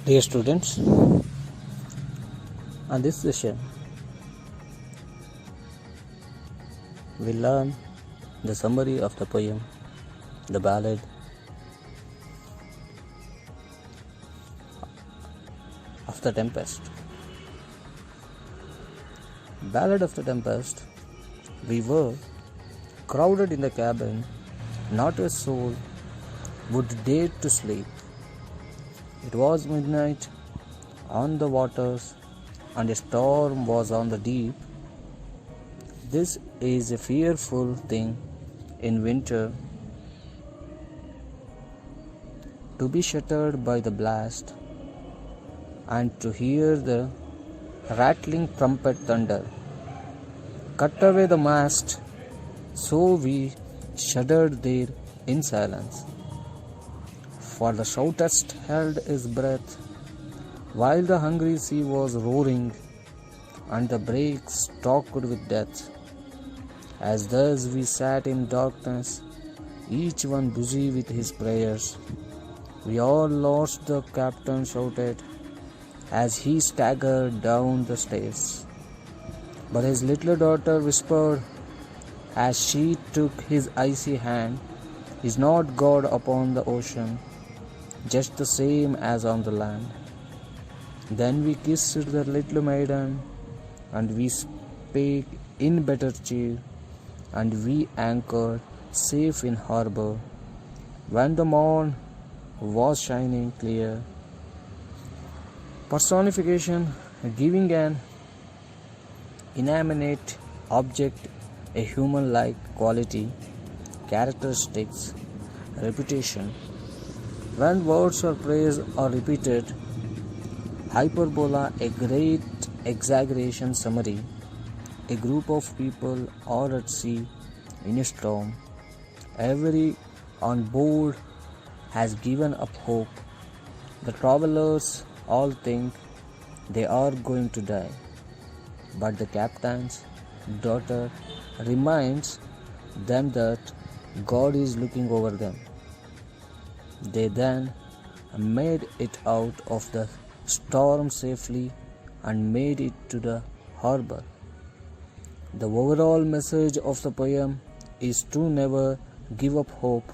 Dear students, on this session we learn the summary of the poem, the Ballad of the Tempest. Ballad of the Tempest. We were crowded in the cabin, not a soul would dare to sleep. It was midnight on the waters, and a storm was on the deep. This is a fearful thing in winter, to be shattered by the blast, and to hear the rattling trumpet thunder. Cut away the mast, so we shuddered there in silence. For the shoutist held his breath, while the hungry sea was roaring, and the breaks talked with death. As thus we sat in darkness, each one busy with his prayers, we all lost, the captain shouted, as he staggered down the stairs. But his little daughter whispered, as she took his icy hand, "Is not God upon the ocean, just the same as on the land?" Then we kissed the little maiden, and we spake in better cheer, and we anchored safe in harbor, when the morn was shining clear. Personification, giving an inanimate object a human-like quality, characteristics, reputation. When words or praise are repeated, hyperbola, a great exaggeration summary, a group of people are at sea in a storm. Every on board has given up hope. The travelers all think they are going to die, but the captain's daughter reminds them that God is looking over them. They then made it out of the storm safely and made it to the harbor. The overall message of the poem is to never give up hope,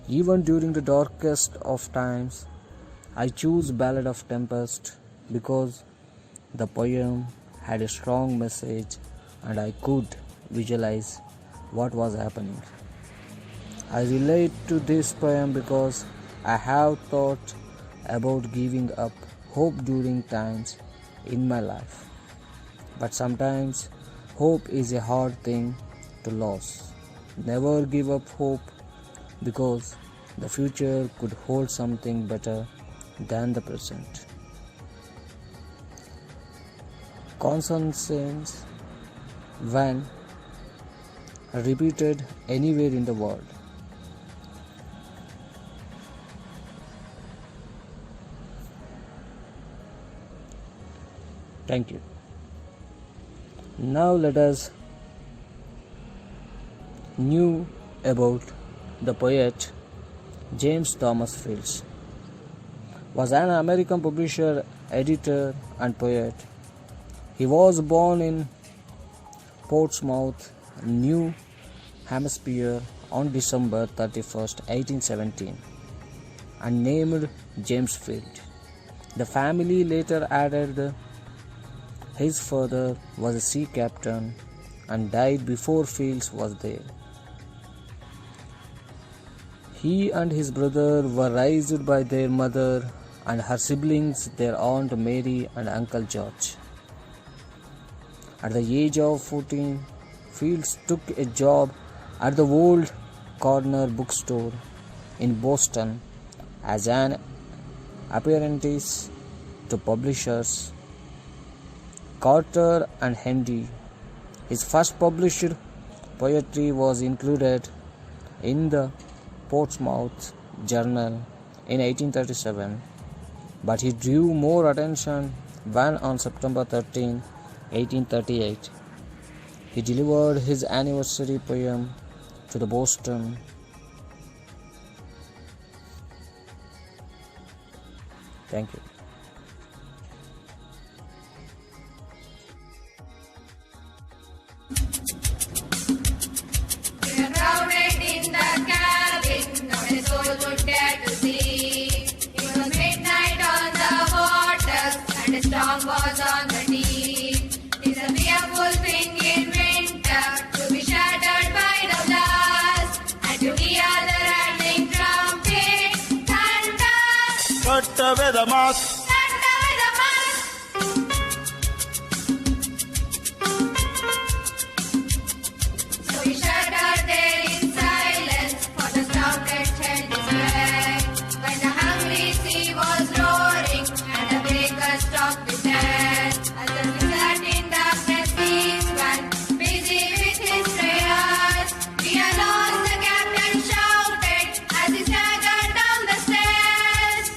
even during the darkest of times. I choose Ballad of Tempest because the poem had a strong message and I could visualize what was happening. I relate to this poem because I have thought about giving up hope during times in my life. But sometimes hope is a hard thing to lose. Never give up hope, because the future could hold something better than the present. Consonants when repeated anywhere in the world. Thank you. Now let us know about the poet James Thomas Fields. Was an American publisher, editor, and poet. He was born in Portsmouth, New Hampshire on December 31st, 1817, and named James Field. The family later added his father was a sea captain and died before Fields was there. He and his brother were raised by their mother and her siblings, their Aunt Mary and Uncle George. At the age of 14, Fields took a job at the Old Corner bookstore in Boston as an apprentice to publishers Carter and Henry. His first published poetry was included in the Portsmouth Journal in 1837, but he drew more attention when on September 13, 1838, he delivered his anniversary poem to the Boston. Thank you. Santa with a mask. Santa with a mask. So we shuddered there in silence, for the stouted tent is black. When the hungry sea was roaring, and the baker stopped his hand. As the wizard in darkness each one, busy with his prayers. We are lost, the captain shouted, as he staggered down the stairs.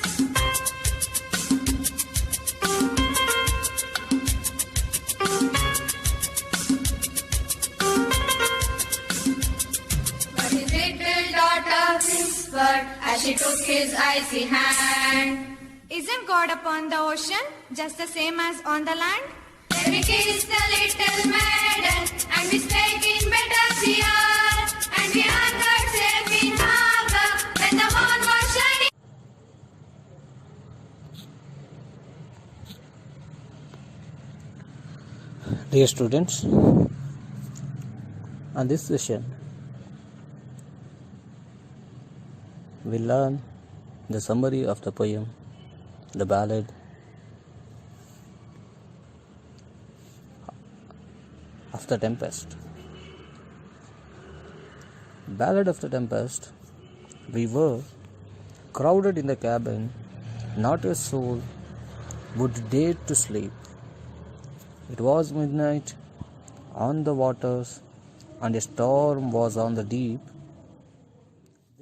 But his little daughter whispered as she took his icy hand, Isn't God upon the ocean just the same as on the land? then we kissed the little maiden, and we spake in better cheer, and we anchored safe in harbor when the moon was shining. Dear students, on this session, we learn the summary of the poem, the ballad of the Tempest. Ballad of the Tempest. We were crowded in the cabin, not a soul would dare to sleep. It was midnight on the waters, and a storm was on the deep.